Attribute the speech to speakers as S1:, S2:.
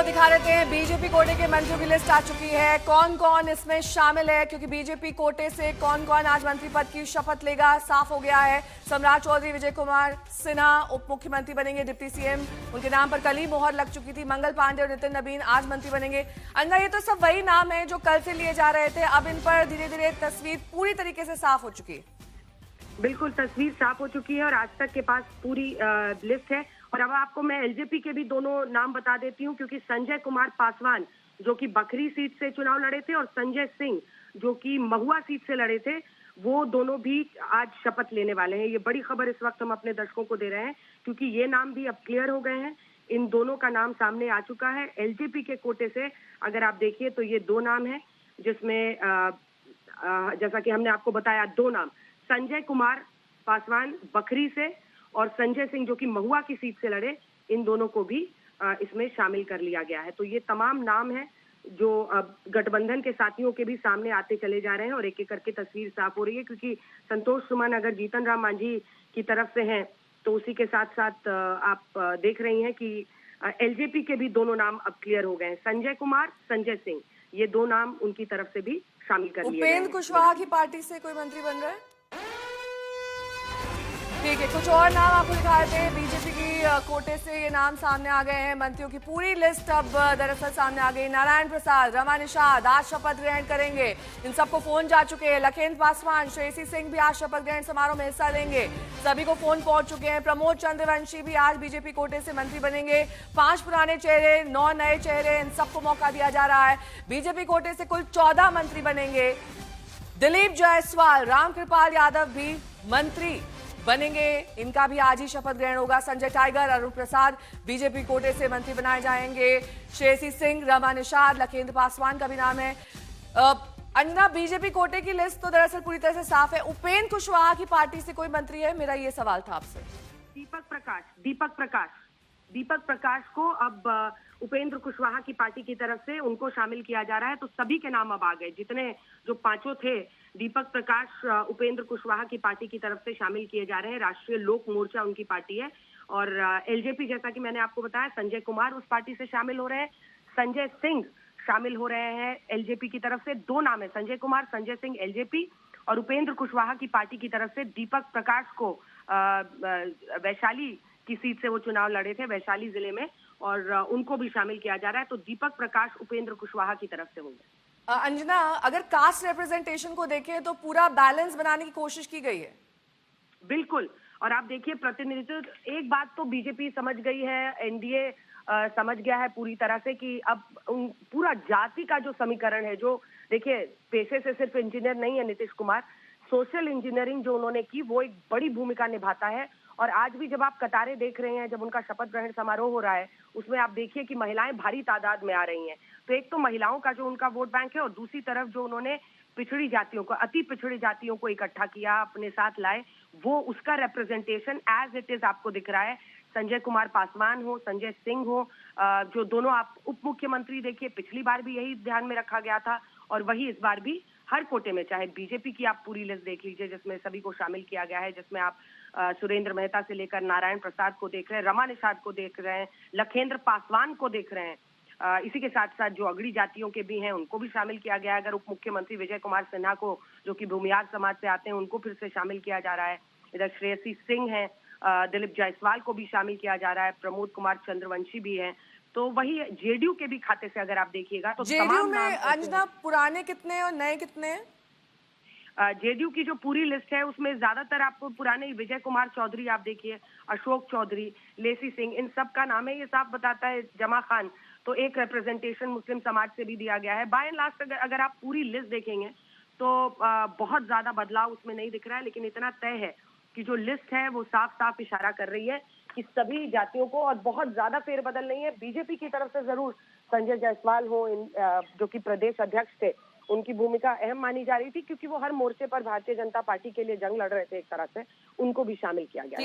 S1: दिखा देते हैं। बीजेपी कोटे के मंत्रियों की लिस्ट आ चुकी है। कौन कौन इसमें शामिल है, क्योंकि बीजेपी कोटे से कौन कौन आज मंत्री पद की शपथ लेगा साफ हो गया है। सम्राट चौधरी, विजय कुमार सिन्हा उप मुख्यमंत्री बनेंगे, डिप्टी सीएम उनके नाम पर कल ही मोहर लग चुकी थी। मंगल पांडे और नितिन नवीन आज मंत्री बनेंगे। अंदर ये तो सब वही नाम है जो कल से लिए जा रहे थे। अब इन पर धीरे धीरे तस्वीर पूरी तरीके से साफ हो चुकी है।
S2: बिल्कुल, तस्वीर साफ हो चुकी है और आज तक के पास पूरी लिस्ट है। और अब आपको मैं एलजेपी के भी दोनों नाम बता देती हूँ, क्योंकि संजय कुमार पासवान जो कि बखरी सीट से चुनाव लड़े थे और संजय सिंह जो कि महुआ सीट से लड़े थे, वो दोनों भी आज शपथ लेने वाले हैं। ये बड़ी खबर इस वक्त हम अपने दर्शकों को दे रहे हैं, क्योंकि ये नाम भी अब क्लियर हो गए हैं। इन दोनों का नाम सामने आ चुका है। एलजेपी के कोटे से अगर आप देखिए तो ये दो नाम है, जिसमें जैसा कि हमने आपको बताया, दो नाम संजय कुमार पासवान बखरी से और संजय सिंह जो कि महुआ की सीट से लड़े, इन दोनों को भी इसमें शामिल कर लिया गया है। तो ये तमाम नाम है जो अब गठबंधन के साथियों के भी सामने आते चले जा रहे हैं और एक एक करके तस्वीर साफ हो रही है। क्योंकि संतोष सुमन अगर जीतन राम मांझी की तरफ से हैं, तो उसी के साथ साथ आप देख रही हैं कि एलजेपी के भी दोनों नाम अब क्लियर हो गए हैं। संजय कुमार, संजय सिंह, ये दो नाम उनकी तरफ से भी शामिल कर लिए गए हैं।
S1: उपेंद्र कुशवाहा की पार्टी से कोई मंत्री बन रहा है? ठीक है, कुछ और नाम आपको दिखाए थे। बीजेपी की कोटे से ये नाम सामने आ गए हैं। मंत्रियों की पूरी लिस्ट अब दरअसल सामने आ गई। नारायण प्रसाद, रमा निषाद आज शपथ ग्रहण करेंगे। इन सबको फोन जा चुके हैं। लखेंद्र पासवान, श्रेयसी सिंह भी आज शपथ ग्रहण समारोह में हिस्सा लेंगे। सभी को फोन पहुंच चुके हैं। प्रमोद चंद्रवंशी भी आज बीजेपी कोटे से मंत्री बनेंगे। 5 पुराने चेहरे, 9 नए चेहरे, इन सबको मौका दिया जा रहा है। बीजेपी कोटे से कुल 14 मंत्री बनेंगे। दिलीप जायसवाल, रामकृपाल यादव भी मंत्री बनेंगे। इनका भी आज ही शपथ ग्रहण होगा। संजय टाइगर, अरुण प्रसाद बीजेपी कोटे से मंत्री बनाए जाएंगे। श्रेयसी सिंह, रमा निषाद, लखेंद्र पासवान का भी नाम है। अंजना, बीजेपी कोटे की लिस्ट तो दरअसल पूरी तरह से साफ है। उपेंद्र कुशवाहा की पार्टी से कोई मंत्री है? मेरा ये सवाल था आपसे।
S2: दीपक प्रकाश को अब उपेंद्र कुशवाहा की पार्टी की तरफ से उनको शामिल किया जा रहा है। तो सभी के नाम अब आ गए, जितने जो पांचों थे। दीपक प्रकाश उपेंद्र कुशवाहा की पार्टी की तरफ से शामिल किए जा रहे हैं। राष्ट्रीय लोक मोर्चा उनकी पार्टी है। और एलजेपी, जैसा कि मैंने आपको बताया, संजय कुमार उस पार्टी से शामिल हो रहे हैं। संजय सिंह शामिल हो रहे हैं एलजेपी की तरफ से। दो नाम है, संजय कुमार, संजय सिंह एलजेपी, और उपेंद्र कुशवाहा की पार्टी की तरफ से दीपक प्रकाश को वैशाली की सीट से वो चुनाव लड़े थे, वैशाली जिले में, और उनको भी शामिल किया जा रहा है। तो दीपक प्रकाश उपेंद्र कुशवाहा की तरफ से होंगे।
S1: अंजना, अगर कास्ट रिप्रेजेंटेशन को देखें तो पूरा बैलेंस बनाने की कोशिश की गई है।
S2: बिल्कुल, और आप देखिए प्रतिनिधित्व, एक बात तो बीजेपी समझ गई है, एनडीए समझ गया है पूरी तरह से कि अब पूरा जाति का जो समीकरण है, जो देखिए पेशे से सिर्फ इंजीनियर नहीं है नीतीश कुमार, सोशल इंजीनियरिंग जो उन्होंने की वो एक बड़ी भूमिका निभाता है। और आज भी जब आप कतारें देख रहे हैं, जब उनका शपथ ग्रहण समारोह हो रहा है, उसमें आप देखिए कि महिलाएं भारी तादाद में आ रही हैं। तो एक तो महिलाओं का जो उनका वोट बैंक है, और दूसरी तरफ जो उन्होंने पिछड़ी जातियों को, अति पिछड़ी जातियों को इकट्ठा किया, अपने साथ लाए, वो उसका रिप्रेजेंटेशन एज इट इज आपको दिख रहा है। संजय कुमार पासवान हो, संजय सिंह हो, जो दोनों आप उप मुख्यमंत्री देखिए, पिछली बार भी यही ध्यान में रखा गया था और वही इस बार भी हर कोटे में, चाहे बीजेपी की आप पूरी लिस्ट देख लीजिए जिसमें सभी को शामिल किया गया है, जिसमें आप सुरेंद्र मेहता से लेकर नारायण प्रसाद को देख रहे हैं, रमा निषाद को देख रहे हैं, लखेंद्र पासवान को देख रहे हैं। इसी के साथ साथ जो अगड़ी जातियों के भी हैं उनको भी शामिल किया गया है। अगर उप मुख्यमंत्री विजय कुमार सिन्हा को, जो कि भूमियार समाज से आते हैं, उनको फिर से शामिल किया जा रहा है। इधर श्रेयसी सिंह है, दिलीप जायसवाल को भी शामिल किया जा रहा है, प्रमोद कुमार चंद्रवंशी भी है। तो वही जेडीयू के भी खाते से अगर आप देखिएगा तो
S1: जेडीयू में अंजना पुराने कितने और नए कितने हैं?
S2: जेडीयू की जो पूरी लिस्ट है उसमें ज्यादातर आपको पुराने, विजय कुमार चौधरी आप देखिए, अशोक चौधरी, लेसी सिंह, इन सब का नाम है। ये साफ बताता है। जमा खान, तो एक रिप्रेजेंटेशन मुस्लिम समाज से भी दिया गया है। बाय एंड लास्ट अगर आप पूरी लिस्ट देखेंगे तो बहुत ज्यादा बदलाव उसमें नहीं दिख रहा है, लेकिन इतना तय है कि जो लिस्ट है वो साफ साफ इशारा कर रही है कि सभी जातियों को, और बहुत ज्यादा फेरबदल नहीं है। बीजेपी की तरफ से जरूर संजय जायसवाल हो, जो कि प्रदेश अध्यक्ष थे, उनकी भूमिका अहम मानी जा रही थी, क्योंकि वो हर मोर्चे पर भारतीय जनता पार्टी के लिए जंग लड़ रहे थे एक तरह से, उनको भी शामिल किया गया।